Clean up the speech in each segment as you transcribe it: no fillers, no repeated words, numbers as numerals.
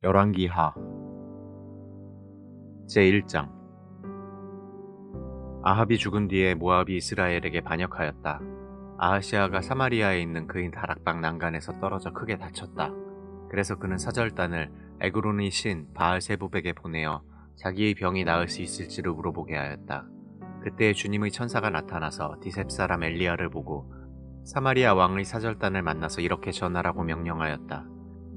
열왕기하 제1장. 아합이 죽은 뒤에 모압이 이스라엘에게 반역하였다. 아하시아가 사마리아에 있는 그의 다락방 난간에서 떨어져 크게 다쳤다. 그래서 그는 사절단을 에그론의 신 바알세붑에게 보내어 자기의 병이 나을 수 있을지를 물어보게 하였다. 그때 주님의 천사가 나타나서 디셉 사람 엘리야를 보고 사마리아 왕의 사절단을 만나서 이렇게 전하라고 명령하였다.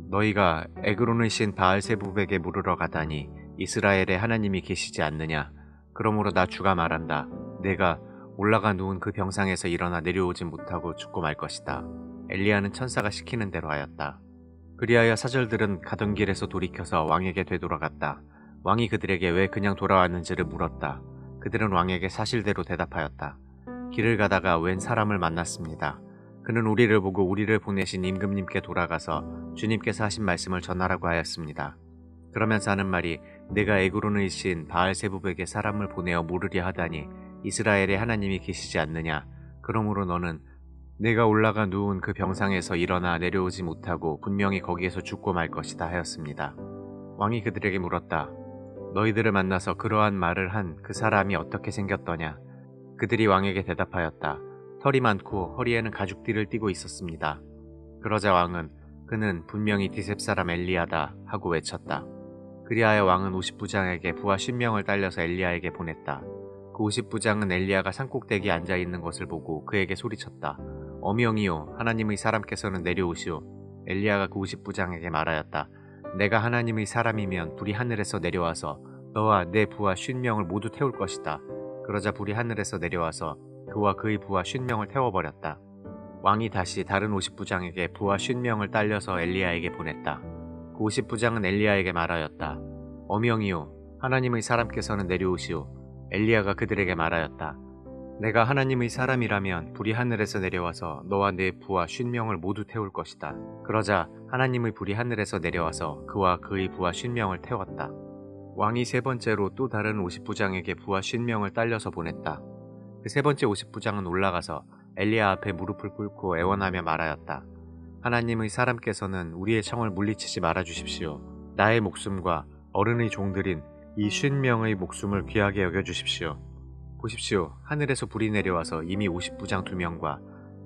너희가 에그론의 신 바알세붑에게 물으러 가다니 이스라엘에 하나님이 계시지 않느냐? 그러므로 나 주가 말한다. 내가 올라가 누운 그 병상에서 일어나 내려오지 못하고 죽고 말 것이다. 엘리야는 천사가 시키는 대로 하였다. 그리하여 사절들은 가던 길에서 돌이켜서 왕에게 되돌아갔다. 왕이 그들에게 왜 그냥 돌아왔는지를 물었다. 그들은 왕에게 사실대로 대답하였다. 길을 가다가 웬 사람을 만났습니다. 그는 우리를 보고 우리를 보내신 임금님께 돌아가서 주님께서 하신 말씀을 전하라고 하였습니다. 그러면서 하는 말이 내가 에그론의 신 바알세붑에게 사람을 보내어 물으려 하다니 이스라엘에 하나님이 계시지 않느냐? 그러므로 너는 내가 올라가 누운 그 병상에서 일어나 내려오지 못하고 분명히 거기에서 죽고 말 것이다 하였습니다. 왕이 그들에게 물었다. 너희들을 만나서 그러한 말을 한 그 사람이 어떻게 생겼더냐? 그들이 왕에게 대답하였다. 털이 많고 허리에는 가죽띠를 띠고 있었습니다. 그러자 왕은 그는 분명히 디셉 사람 엘리야다 하고 외쳤다. 그리하여 왕은 50부장에게 부하 50명을 딸려서 엘리야에게 보냈다. 그 50부장은 엘리야가 산꼭대기에 앉아있는 것을 보고 그에게 소리쳤다. 어명이요 하나님의 사람께서는 내려오시오. 엘리야가 그 50부장에게 말하였다. 내가 하나님의 사람이면 불이 하늘에서 내려와서 너와 내 부하 50명을 모두 태울 것이다. 그러자 불이 하늘에서 내려와서 그와 그의 부하 50명을 태워버렸다. 왕이 다시 다른 50부장에게 부하 50명을 딸려서 엘리야에게 보냈다. 그 50부장은 엘리야에게 말하였다. 어명이요 하나님의 사람께서는 내려오시오. 엘리야가 그들에게 말하였다. 내가 하나님의 사람이라면 불이 하늘에서 내려와서 너와 내 부하 50명을 모두 태울 것이다. 그러자 하나님의 불이 하늘에서 내려와서 그와 그의 부하 50명을 태웠다. 왕이 세 번째로 또 다른 50부장에게 부하 50명을 딸려서 보냈다. 그 세 번째 50부장은 올라가서 엘리야 앞에 무릎을 꿇고 애원하며 말하였다. 하나님의 사람께서는 우리의 청을 물리치지 말아주십시오. 나의 목숨과 어른의 종들인 이 50명의 목숨을 귀하게 여겨주십시오. 보십시오. 하늘에서 불이 내려와서 이미 50부장 2명과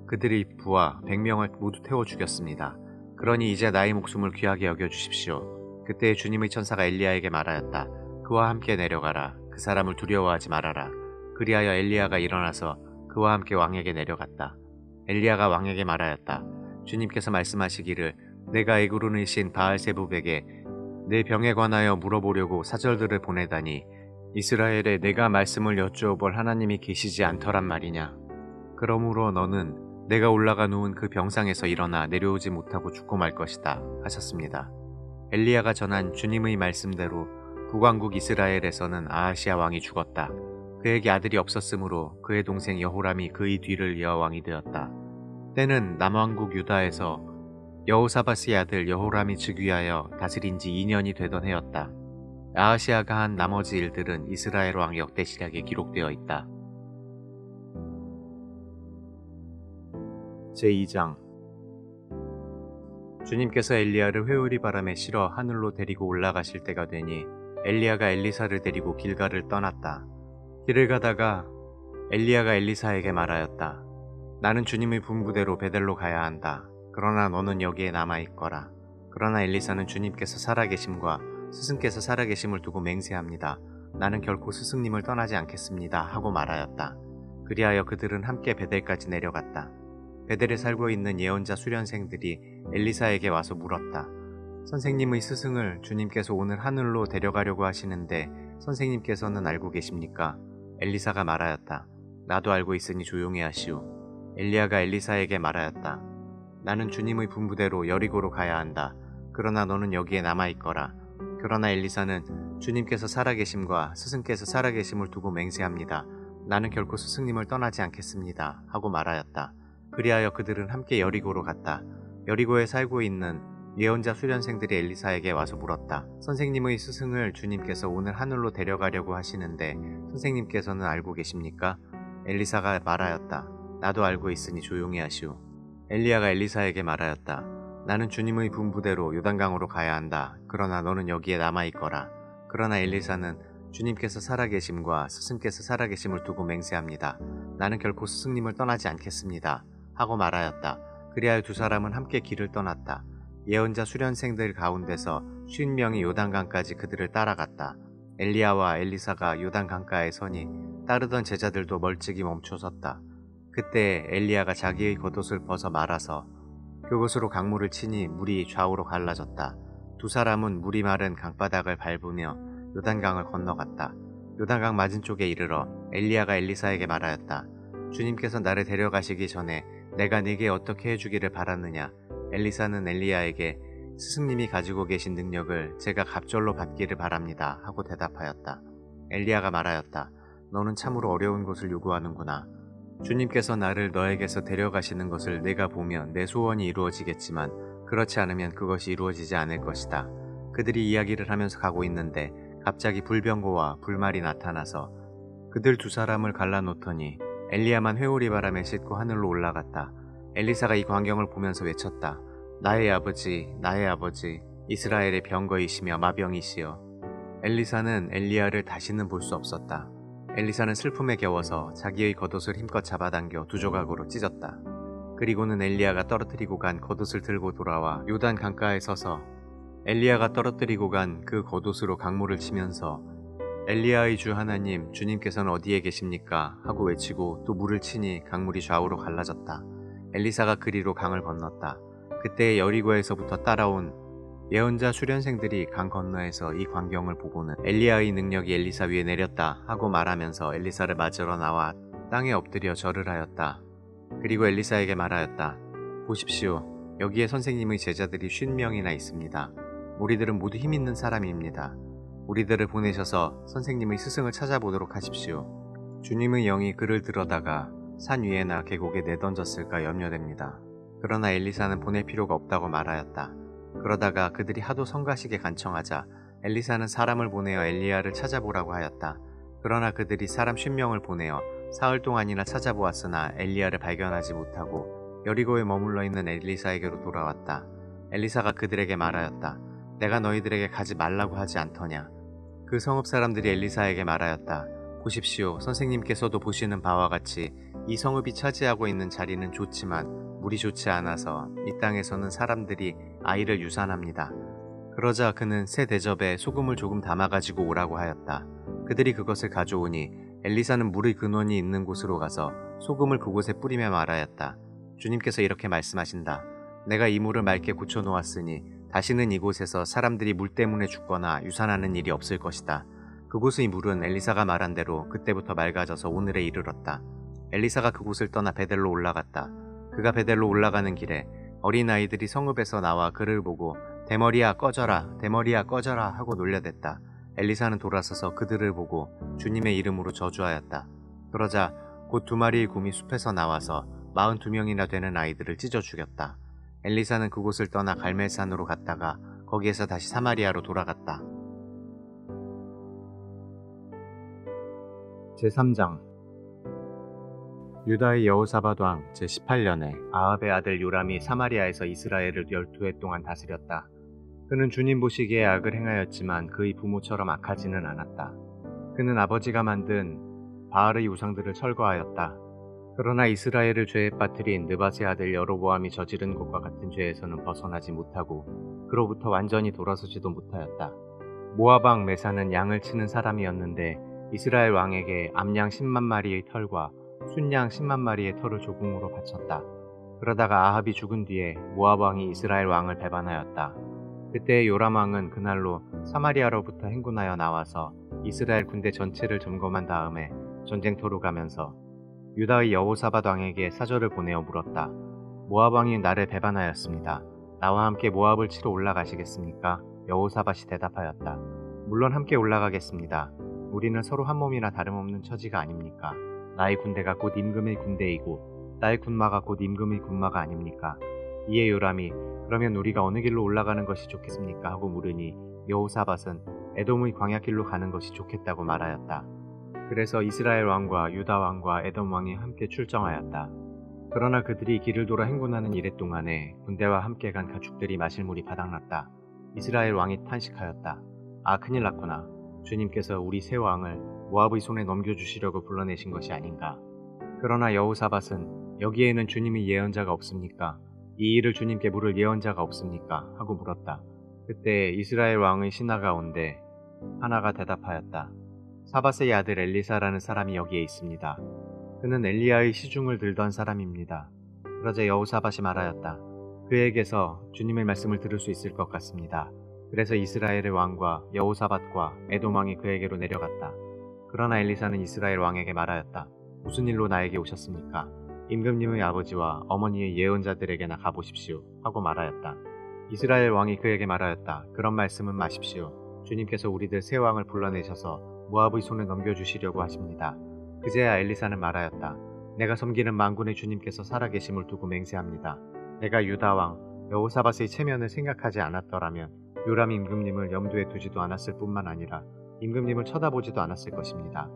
그들의 부하 100명을 모두 태워 죽였습니다. 그러니 이제 나의 목숨을 귀하게 여겨주십시오. 그때 주님의 천사가 엘리야에게 말하였다. 그와 함께 내려가라. 그 사람을 두려워하지 말아라. 그리하여 엘리야가 일어나서 그와 함께 왕에게 내려갔다. 엘리야가 왕에게 말하였다. 주님께서 말씀하시기를 내가 에그론의 신 바알세붑에게 내 병에 관하여 물어보려고 사절들을 보내다니 이스라엘에 내가 말씀을 여쭈어볼 하나님이 계시지 않더란 말이냐. 그러므로 너는 내가 올라가 누운 그 병상에서 일어나 내려오지 못하고 죽고 말 것이다 하셨습니다. 엘리야가 전한 주님의 말씀대로 북왕국 이스라엘에서는 아하시아 왕이 죽었다. 그에게 아들이 없었으므로 그의 동생 여호람이 그의 뒤를 이어 왕이 되었다. 때는 남왕국 유다에서 여호사밧의 아들 여호람이 즉위하여 다스린 지 2년이 되던 해였다. 아하시아가 한 나머지 일들은 이스라엘 왕 역대시락에 기록되어 있다. 제2장. 주님께서 엘리야를 회오리 바람에 실어 하늘로 데리고 올라가실 때가 되니 엘리야가 엘리사를 데리고 길갈을 떠났다. 길을 가다가 엘리야가 엘리사에게 말하였다. 나는 주님의 분부대로 베델로 가야 한다. 그러나 너는 여기에 남아있거라. 그러나 엘리사는 주님께서 살아계심과 스승께서 살아계심을 두고 맹세합니다. 나는 결코 스승님을 떠나지 않겠습니다. 하고 말하였다. 그리하여 그들은 함께 베델까지 내려갔다. 베델에 살고 있는 예언자 수련생들이 엘리사에게 와서 물었다. 선생님의 스승을 주님께서 오늘 하늘로 데려가려고 하시는데 선생님께서는 알고 계십니까? 엘리사가 말하였다. 나도 알고 있으니 조용히 하시오. 엘리야가 엘리사에게 말하였다. 나는 주님의 분부대로 여리고로 가야 한다. 그러나 너는 여기에 남아있거라. 그러나 엘리사는 주님께서 살아계심과 스승께서 살아계심을 두고 맹세합니다. 나는 결코 스승님을 떠나지 않겠습니다. 하고 말하였다. 그리하여 그들은 함께 여리고로 갔다. 여리고에 살고 있는 예언자 수련생들이 엘리사에게 와서 물었다. 선생님의 스승을 주님께서 오늘 하늘로 데려가려고 하시는데 선생님께서는 알고 계십니까? 엘리사가 말하였다. 나도 알고 있으니 조용히 하시오. 엘리야가 엘리사에게 말하였다. 나는 주님의 분부대로 요단강으로 가야 한다. 그러나 너는 여기에 남아있거라. 그러나 엘리사는 주님께서 살아계심과 스승께서 살아계심을 두고 맹세합니다. 나는 결코 스승님을 떠나지 않겠습니다. 하고 말하였다. 그리하여 두 사람은 함께 길을 떠났다. 예언자 수련생들 가운데서 50명이 요단강까지 그들을 따라갔다. 엘리야와 엘리사가 요단강가에 서니 따르던 제자들도 멀찍이 멈춰섰다. 그때 엘리야가 자기의 겉옷을 벗어 말아서 그곳으로 강물을 치니 물이 좌우로 갈라졌다. 두 사람은 물이 마른 강바닥을 밟으며 요단강을 건너갔다. 요단강 맞은쪽에 이르러 엘리야가 엘리사에게 말하였다. 주님께서 나를 데려가시기 전에 내가 네게 어떻게 해주기를 바랐느냐. 엘리사는 엘리야에게 스승님이 가지고 계신 능력을 제가 갑절로 받기를 바랍니다. 하고 대답하였다. 엘리야가 말하였다. 너는 참으로 어려운 것을 요구하는구나. 주님께서 나를 너에게서 데려가시는 것을 내가 보면 내 소원이 이루어지겠지만 그렇지 않으면 그것이 이루어지지 않을 것이다. 그들이 이야기를 하면서 가고 있는데 갑자기 불병거와 불말이 나타나서 그들 두 사람을 갈라놓더니 엘리야만 회오리 바람에 싣고 하늘로 올라갔다. 엘리사가 이 광경을 보면서 외쳤다. 나의 아버지, 나의 아버지, 이스라엘의 병거이시며 마병이시여. 엘리사는 엘리야를 다시는 볼 수 없었다. 엘리사는 슬픔에 겨워서 자기의 겉옷을 힘껏 잡아당겨 두 조각으로 찢었다. 그리고는 엘리야가 떨어뜨리고 간 겉옷을 들고 돌아와 요단 강가에 서서 엘리야가 떨어뜨리고 간 그 겉옷으로 강물을 치면서 엘리야의 주 하나님, 주님께서는 어디에 계십니까? 하고 외치고 또 물을 치니 강물이 좌우로 갈라졌다. 엘리사가 그리로 강을 건넜다. 그때 여리고에서부터 따라온 예언자 수련생들이 강 건너에서 이 광경을 보고는 엘리야의 능력이 엘리사 위에 내렸다 하고 말하면서 엘리사를 맞으러 나와 땅에 엎드려 절을 하였다. 그리고 엘리사에게 말하였다. 보십시오. 여기에 선생님의 제자들이 50명이나 있습니다. 우리들은 모두 힘있는 사람입니다. 우리들을 보내셔서 선생님의 스승을 찾아보도록 하십시오. 주님의 영이 그를 들어다가 산 위에나 계곡에 내던졌을까 염려됩니다. 그러나 엘리사는 보낼 필요가 없다고 말하였다. 그러다가 그들이 하도 성가시게 간청하자 엘리사는 사람을 보내어 엘리야를 찾아보라고 하였다. 그러나 그들이 사람 50명을 보내어 사흘 동안이나 찾아보았으나 엘리야를 발견하지 못하고 여리고에 머물러 있는 엘리사에게로 돌아왔다. 엘리사가 그들에게 말하였다. 내가 너희들에게 가지 말라고 하지 않더냐. 그 성읍 사람들이 엘리사에게 말하였다. 보십시오. 선생님께서도 보시는 바와 같이 이 성읍이 차지하고 있는 자리는 좋지만 물이 좋지 않아서 이 땅에서는 사람들이 아이를 유산합니다. 그러자 그는 새 대접에 소금을 조금 담아가지고 오라고 하였다. 그들이 그것을 가져오니 엘리사는 물의 근원이 있는 곳으로 가서 소금을 그곳에 뿌리며 말하였다. 주님께서 이렇게 말씀하신다. 내가 이 물을 맑게 고쳐놓았으니 다시는 이곳에서 사람들이 물 때문에 죽거나 유산하는 일이 없을 것이다. 그곳의 물은 엘리사가 말한 대로 그때부터 맑아져서 오늘에 이르렀다. 엘리사가 그곳을 떠나 베델로 올라갔다. 그가 베델로 올라가는 길에 어린아이들이 성읍에서 나와 그를 보고 대머리야 꺼져라, 대머리야 꺼져라 하고 놀려댔다. 엘리사는 돌아서서 그들을 보고 주님의 이름으로 저주하였다. 그러자 곧 2마리의 곰이 숲에서 나와서 42명이나 되는 아이들을 찢어 죽였다. 엘리사는 그곳을 떠나 갈멜산으로 갔다가 거기에서 다시 사마리아로 돌아갔다. 제3장 유다의 여호사밧 왕 제18년에 아합의 아들 요람이 사마리아에서 이스라엘을 12해 동안 다스렸다. 그는 주님 보시기에 악을 행하였지만 그의 부모처럼 악하지는 않았다. 그는 아버지가 만든 바알의 우상들을 철거하였다. 그러나 이스라엘을 죄에 빠뜨린 느밧의 아들 여로보암이 저지른 것과 같은 죄에서는 벗어나지 못하고 그로부터 완전히 돌아서지도 못하였다. 모압 왕 메사는 양을 치는 사람이었는데 이스라엘 왕에게 암양 10만 마리의 털과 순양 10만 마리의 털을 조공으로 바쳤다. 그러다가 아합이 죽은 뒤에 모압 왕이 이스라엘 왕을 배반하였다. 그때 요람 왕은 그날로 사마리아로부터 행군하여 나와서 이스라엘 군대 전체를 점검한 다음에 전쟁터로 가면서 유다의 여호사밧 왕에게 사절을 보내어 물었다. 모압 왕이 나를 배반하였습니다. 나와 함께 모압을 치러 올라가시겠습니까? 여호사밧이 대답하였다. 물론 함께 올라가겠습니다. 우리는 서로 한 몸이나 다름없는 처지가 아닙니까? 나의 군대가 곧 임금의 군대이고 나의 군마가 곧 임금의 군마가 아닙니까? 이에 요람이 그러면 우리가 어느 길로 올라가는 것이 좋겠습니까? 하고 물으니 여호사밧은 에돔의 광야길로 가는 것이 좋겠다고 말하였다. 그래서 이스라엘 왕과 유다 왕과 에돔 왕이 함께 출정하였다. 그러나 그들이 길을 돌아 행군하는 이래 동안에 군대와 함께 간 가축들이 마실 물이 바닥났다. 이스라엘 왕이 탄식하였다. 아, 큰일 났구나. 주님께서 우리 새 왕을 모압의 손에 넘겨주시려고 불러내신 것이 아닌가. 그러나 여호사밧은 여기에는 주님의 예언자가 없습니까? 이 일을 주님께 물을 예언자가 없습니까? 하고 물었다. 그때 이스라엘 왕의 신하 가운데 하나가 대답하였다. 사밧의 아들 엘리사라는 사람이 여기에 있습니다. 그는 엘리야의 시중을 들던 사람입니다. 그러자 여호사밧이 말하였다. 그에게서 주님의 말씀을 들을 수 있을 것 같습니다. 그래서 이스라엘의 왕과 여호사밧과 에돔 왕이 그에게로 내려갔다. 그러나 엘리사는 이스라엘 왕에게 말하였다. 무슨 일로 나에게 오셨습니까? 임금님의 아버지와 어머니의 예언자들에게나 가보십시오. 하고 말하였다. 이스라엘 왕이 그에게 말하였다. 그런 말씀은 마십시오. 주님께서 우리들 새 왕을 불러내셔서 모압의 손에 넘겨주시려고 하십니다. 그제야 엘리사는 말하였다. 내가 섬기는 만군의 주님께서 살아계심을 두고 맹세합니다. 내가 유다왕 여호사밧의 체면을 생각하지 않았더라면 요람 임금님을 염두에 두지도 않았을 뿐만 아니라 임금님을 쳐다보지도 않았을 것입니다.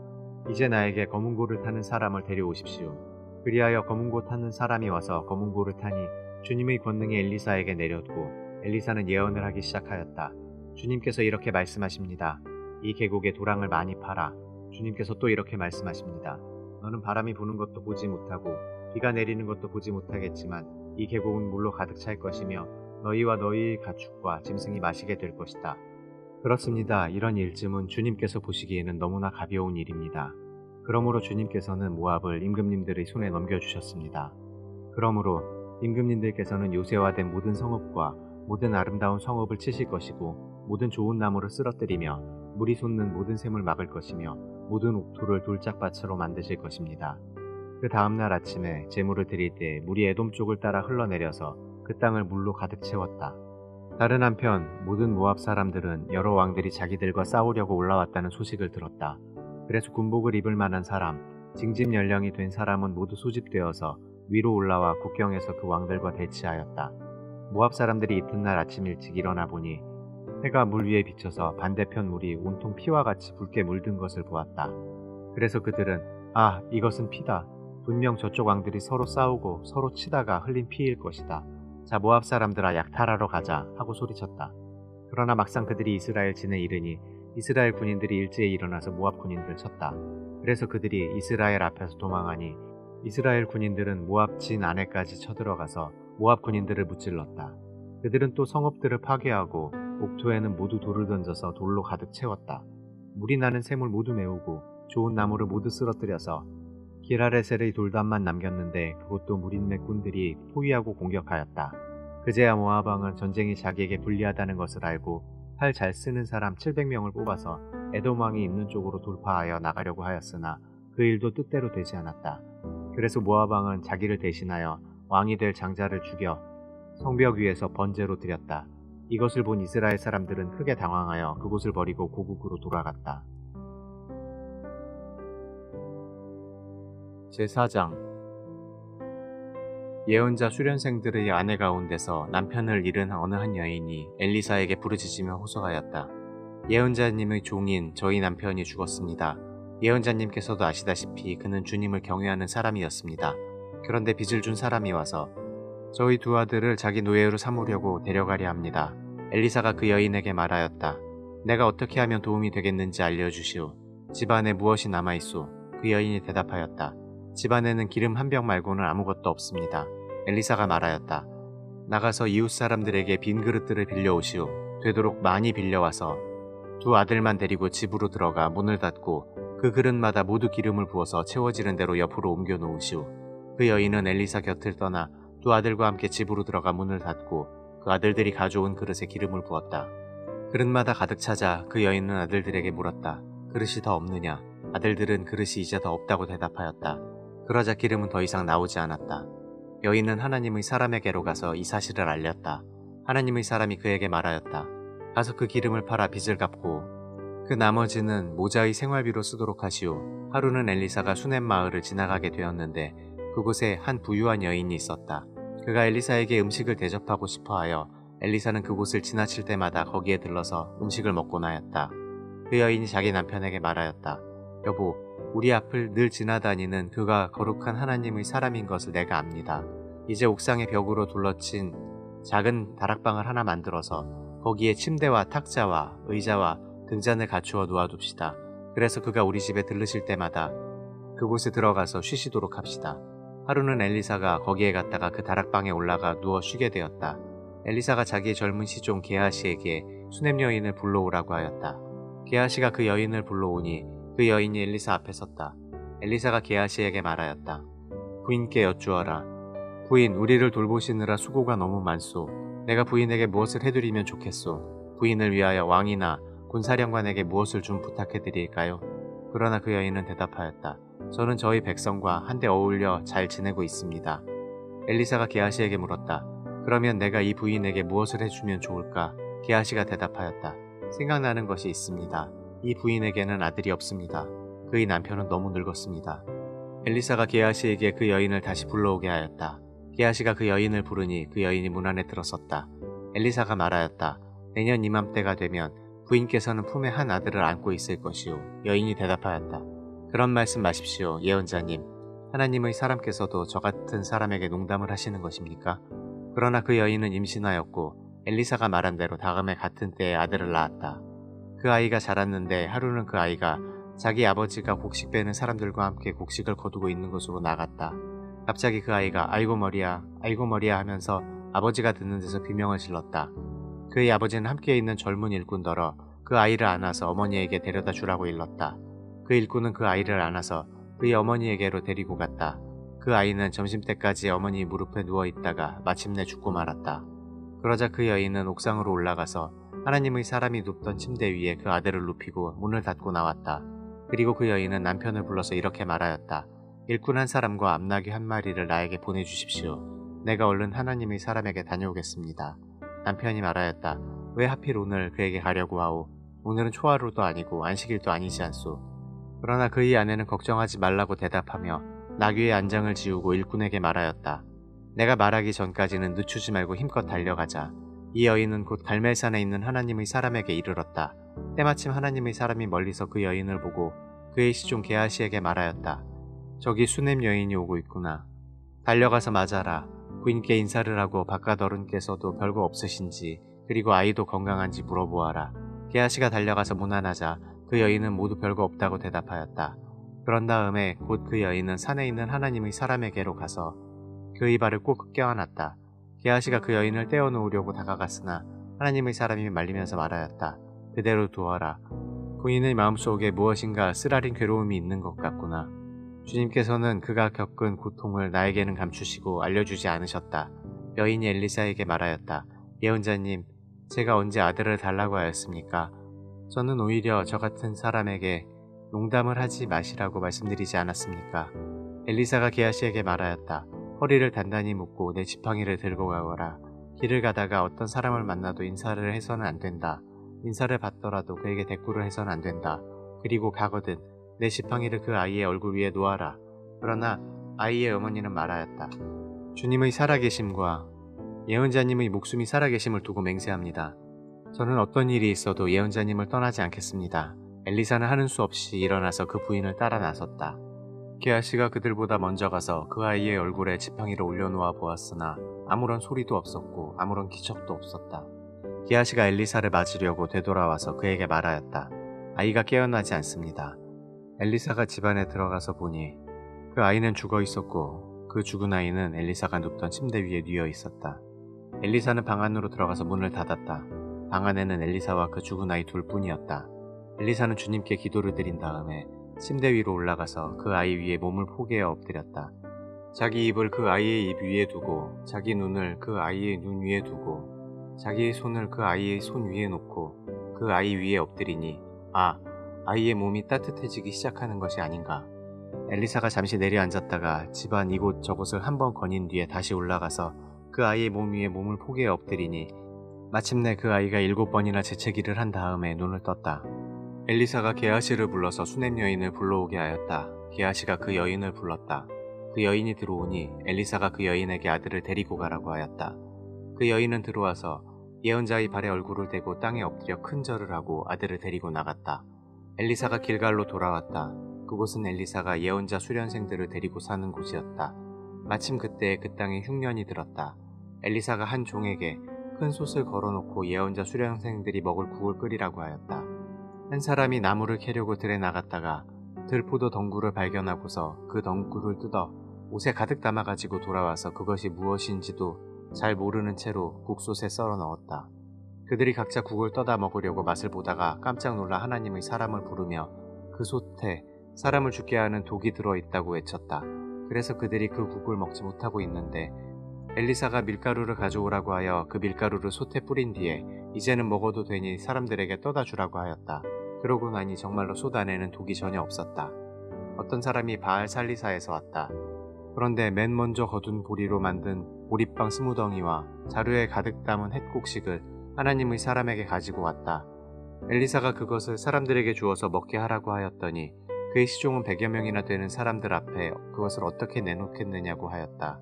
이제 나에게 검은고를 타는 사람을 데려오십시오. 그리하여 검은고 타는 사람이 와서 검은고를 타니 주님의 권능이 엘리사에게 내렸고 엘리사는 예언을 하기 시작하였다. 주님께서 이렇게 말씀하십니다. 이 계곡에 도랑을 많이 팔아. 주님께서 또 이렇게 말씀하십니다. 너는 바람이 부는 것도 보지 못하고 비가 내리는 것도 보지 못하겠지만 이 계곡은 물로 가득 찰 것이며 너희와 너희의 가축과 짐승이 마시게 될 것이다. 그렇습니다. 이런 일쯤은 주님께서 보시기에는 너무나 가벼운 일입니다. 그러므로 주님께서는 모압을 임금님들의 손에 넘겨주셨습니다. 그러므로 임금님들께서는 요새화된 모든 성읍과 모든 아름다운 성읍을 치실 것이고 모든 좋은 나무를 쓰러뜨리며 물이 솟는 모든 샘을 막을 것이며 모든 옥토를 돌짝밭으로 만드실 것입니다. 그 다음날 아침에 제물을 드릴 때 물이 에돔 쪽을 따라 흘러내려서 그 땅을 물로 가득 채웠다. 다른 한편 모든 모압 사람들은 여러 왕들이 자기들과 싸우려고 올라왔다는 소식을 들었다. 그래서 군복을 입을 만한 사람, 징집 연령이 된 사람은 모두 소집되어서 위로 올라와 국경에서 그 왕들과 대치하였다. 모압 사람들이 이튿날 아침 일찍 일어나 보니 해가 물 위에 비쳐서 반대편 물이 온통 피와 같이 붉게 물든 것을 보았다. 그래서 그들은 아, 이것은 피다. 분명 저쪽 왕들이 서로 싸우고 서로 치다가 흘린 피일 것이다. 자, 모압 사람들아 약탈하러 가자 하고 소리쳤다. 그러나 막상 그들이 이스라엘 진에 이르니 이스라엘 군인들이 일제히 일어나서 모압 군인들을 쳤다. 그래서 그들이 이스라엘 앞에서 도망하니 이스라엘 군인들은 모압 진 안에까지 쳐들어가서 모압 군인들을 무찔렀다. 그들은 또 성읍들을 파괴하고 옥토에는 모두 돌을 던져서 돌로 가득 채웠다. 물이 나는 샘을 모두 메우고 좋은 나무를 모두 쓰러뜨려서 기라레셀의 돌담만 남겼는데 그것도 무린내 꾼들이 포위하고 공격하였다. 그제야 모압 왕은 전쟁이 자기에게 불리하다는 것을 알고 활 잘 쓰는 사람 700명을 뽑아서 에돔 왕이 있는 쪽으로 돌파하여 나가려고 하였으나 그 일도 뜻대로 되지 않았다. 그래서 모압 왕은 자기를 대신하여 왕이 될 장자를 죽여 성벽 위에서 번제로 드렸다. 이것을 본 이스라엘 사람들은 크게 당황하여 그곳을 버리고 고국으로 돌아갔다. 제4장 예언자 수련생들의 아내 가운데서 남편을 잃은 어느 한 여인이 엘리사에게 부르짖으며 호소하였다. 예언자님의 종인 저희 남편이 죽었습니다. 예언자님께서도 아시다시피 그는 주님을 경외하는 사람이었습니다. 그런데 빚을 준 사람이 와서 저희 두 아들을 자기 노예로 삼으려고 데려가려 합니다. 엘리사가 그 여인에게 말하였다. 내가 어떻게 하면 도움이 되겠는지 알려주시오. 집안에 무엇이 남아있소? 그 여인이 대답하였다. 집안에는 기름 한 병 말고는 아무것도 없습니다. 엘리사가 말하였다. 나가서 이웃 사람들에게 빈 그릇들을 빌려오시오. 되도록 많이 빌려와서 두 아들만 데리고 집으로 들어가 문을 닫고 그 그릇마다 모두 기름을 부어서 채워지는 대로 옆으로 옮겨 놓으시오. 그 여인은 엘리사 곁을 떠나 두 아들과 함께 집으로 들어가 문을 닫고 그 아들들이 가져온 그릇에 기름을 부었다. 그릇마다 가득 차자 그 여인은 아들들에게 물었다. 그릇이 더 없느냐? 아들들은 그릇이 이제 더 없다고 대답하였다. 그러자 기름은 더 이상 나오지 않았다. 여인은 하나님의 사람에게로 가서 이 사실을 알렸다. 하나님의 사람이 그에게 말하였다. 가서 그 기름을 팔아 빚을 갚고 그 나머지는 모자의 생활비로 쓰도록 하시오. 하루는 엘리사가 수넴 마을을 지나가게 되었는데 그곳에 한 부유한 여인이 있었다. 그가 엘리사에게 음식을 대접하고 싶어하여 엘리사는 그곳을 지나칠 때마다 거기에 들러서 음식을 먹곤 하였다. 그 여인이 자기 남편에게 말하였다. 여보, 우리 앞을 늘 지나다니는 그가 거룩한 하나님의 사람인 것을 내가 압니다. 이제 옥상의 벽으로 둘러친 작은 다락방을 하나 만들어서 거기에 침대와 탁자와 의자와 등잔을 갖추어 놓아둡시다. 그래서 그가 우리 집에 들르실 때마다 그곳에 들어가서 쉬시도록 합시다. 하루는 엘리사가 거기에 갔다가 그 다락방에 올라가 누워 쉬게 되었다. 엘리사가 자기의 젊은 시종 게하시에게 수냄 여인을 불러오라고 하였다. 게하시가 그 여인을 불러오니 그 여인이 엘리사 앞에 섰다. 엘리사가 게하시에게 말하였다. 부인께 여쭈어라. 부인, 우리를 돌보시느라 수고가 너무 많소. 내가 부인에게 무엇을 해드리면 좋겠소. 부인을 위하여 왕이나 군사령관에게 무엇을 좀 부탁해드릴까요? 그러나 그 여인은 대답하였다. 저는 저희 백성과 한데 어울려 잘 지내고 있습니다. 엘리사가 게하시에게 물었다. 그러면 내가 이 부인에게 무엇을 해주면 좋을까? 게하시가 대답하였다. 생각나는 것이 있습니다. 이 부인에게는 아들이 없습니다. 그의 남편은 너무 늙었습니다. 엘리사가 게하시에게 그 여인을 다시 불러오게 하였다. 게하시가 그 여인을 부르니 그 여인이 문 안에 들어섰다. 엘리사가 말하였다. 내년 이맘때가 되면 부인께서는 품에 한 아들을 안고 있을 것이오. 여인이 대답하였다. 그런 말씀 마십시오, 예언자님. 하나님의 사람께서도 저 같은 사람에게 농담을 하시는 것입니까? 그러나 그 여인은 임신하였고 엘리사가 말한 대로 다음에 같은 때에 아들을 낳았다. 그 아이가 자랐는데 하루는 그 아이가 자기 아버지가 곡식 베는 사람들과 함께 곡식을 거두고 있는 곳으로 나갔다. 갑자기 그 아이가 아이고 머리야 하면서 아버지가 듣는 데서 비명을 질렀다. 그의 아버지는 함께 있는 젊은 일꾼더러 그 아이를 안아서 어머니에게 데려다 주라고 일렀다. 그 일꾼은 그 아이를 안아서 그의 어머니에게로 데리고 갔다. 그 아이는 점심때까지 어머니 무릎에 누워있다가 마침내 죽고 말았다. 그러자 그 여인은 옥상으로 올라가서 하나님의 사람이 눕던 침대 위에 그 아들을 눕히고 문을 닫고 나왔다. 그리고 그 여인은 남편을 불러서 이렇게 말하였다. 일꾼 한 사람과 암나귀 한 마리를 나에게 보내주십시오. 내가 얼른 하나님의 사람에게 다녀오겠습니다. 남편이 말하였다. 왜 하필 오늘 그에게 가려고 하오? 오늘은 초하루도 아니고 안식일도 아니지 않소. 그러나 그의 아내는 걱정하지 말라고 대답하며 나귀의 안장을 지우고 일꾼에게 말하였다. 내가 말하기 전까지는 늦추지 말고 힘껏 달려가자. 이 여인은 곧 갈멜산에 있는 하나님의 사람에게 이르렀다. 때마침 하나님의 사람이 멀리서 그 여인을 보고 그의 시종 게하시에게 말하였다. 저기 수냄 여인이 오고 있구나. 달려가서 맞아라. 부인께 인사를 하고 바깥 어른께서도 별거 없으신지 그리고 아이도 건강한지 물어보아라. 게하시가 달려가서 문안하자 그 여인은 모두 별거 없다고 대답하였다. 그런 다음에 곧 그 여인은 산에 있는 하나님의 사람에게로 가서 그의 발을 꼭 껴안았다. 게하시가 그 여인을 떼어놓으려고 다가갔으나 하나님의 사람이 말리면서 말하였다. 그대로 두어라. 부인의 마음속에 무엇인가 쓰라린 괴로움이 있는 것 같구나. 주님께서는 그가 겪은 고통을 나에게는 감추시고 알려주지 않으셨다. 여인이 엘리사에게 말하였다. 예언자님, 제가 언제 아들을 달라고 하였습니까? 저는 오히려 저 같은 사람에게 농담을 하지 마시라고 말씀드리지 않았습니까? 엘리사가 게하시에게 말하였다. 허리를 단단히 묶고 내 지팡이를 들고 가거라. 길을 가다가 어떤 사람을 만나도 인사를 해서는 안 된다. 인사를 받더라도 그에게 대꾸를 해서는 안 된다. 그리고 가거든 내 지팡이를 그 아이의 얼굴 위에 놓아라. 그러나 아이의 어머니는 말하였다. 주님의 살아계심과 예언자님의 목숨이 살아계심을 두고 맹세합니다. 저는 어떤 일이 있어도 예언자님을 떠나지 않겠습니다. 엘리사는 하는 수 없이 일어나서 그 부인을 따라 나섰다. 게하시가 그들보다 먼저 가서 그 아이의 얼굴에 지팡이를 올려놓아 보았으나 아무런 소리도 없었고 아무런 기척도 없었다. 게하시가 엘리사를 맞으려고 되돌아와서 그에게 말하였다. 아이가 깨어나지 않습니다. 엘리사가 집안에 들어가서 보니 그 아이는 죽어 있었고 그 죽은 아이는 엘리사가 눕던 침대 위에 뉘어 있었다. 엘리사는 방 안으로 들어가서 문을 닫았다. 방 안에는 엘리사와 그 죽은 아이 둘뿐이었다. 엘리사는 주님께 기도를 드린 다음에 침대 위로 올라가서 그 아이 위에 몸을 포개어 엎드렸다. 자기 입을 그 아이의 입 위에 두고 자기 눈을 그 아이의 눈 위에 두고 자기의 손을 그 아이의 손 위에 놓고 그 아이 위에 엎드리니 아이의 몸이 따뜻해지기 시작하는 것이 아닌가. 엘리사가 잠시 내려앉았다가 집안 이곳 저곳을 한번 거닌 뒤에 다시 올라가서 그 아이의 몸 위에 몸을 포개어 엎드리니 마침내 그 아이가 7번이나 재채기를 한 다음에 눈을 떴다. 엘리사가 게하시를 불러서 수냄 여인을 불러오게 하였다. 게하시가 그 여인을 불렀다. 그 여인이 들어오니 엘리사가 그 여인에게 아들을 데리고 가라고 하였다. 그 여인은 들어와서 예언자의 발에 얼굴을 대고 땅에 엎드려 큰 절을 하고 아들을 데리고 나갔다. 엘리사가 길갈로 돌아왔다. 그곳은 엘리사가 예언자 수련생들을 데리고 사는 곳이었다. 마침 그때 그 땅에 흉년이 들었다. 엘리사가 한 종에게 큰 솥을 걸어놓고 예언자 수련생들이 먹을 국을 끓이라고 하였다. 한 사람이 나무를 캐려고 들에 나갔다가 들포도 덩굴을 발견하고서 그 덩굴을 뜯어 옷에 가득 담아가지고 돌아와서 그것이 무엇인지도 잘 모르는 채로 국솥에 썰어 넣었다. 그들이 각자 국을 떠다 먹으려고 맛을 보다가 깜짝 놀라 하나님의 사람을 부르며 그 솥에 사람을 죽게 하는 독이 들어있다고 외쳤다. 그래서 그들이 그 국을 먹지 못하고 있는데 엘리사가 밀가루를 가져오라고 하여 그 밀가루를 솥에 뿌린 뒤에 이제는 먹어도 되니 사람들에게 떠다 주라고 하였다. 그러고 나니 정말로 솥 안에는 독이 전혀 없었다. 어떤 사람이 바알 살리사에서 왔다. 그런데 맨 먼저 거둔 보리로 만든 보리빵 20덩이와 자루에 가득 담은 햇곡식을 하나님의 사람에게 가지고 왔다. 엘리사가 그것을 사람들에게 주어서 먹게 하라고 하였더니 그의 시종은 100여 명이나 되는 사람들 앞에 그것을 어떻게 내놓겠느냐고 하였다.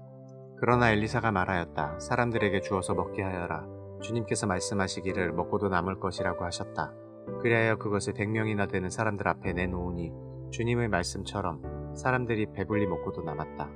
그러나 엘리사가 말하였다. 사람들에게 주어서 먹게 하여라. 주님께서 말씀하시기를 먹고도 남을 것이라고 하셨다. 그리하여 그것을 100명이나 되는 사람들 앞에 내놓으니 주님의 말씀처럼 사람들이 배불리 먹고도 남았다.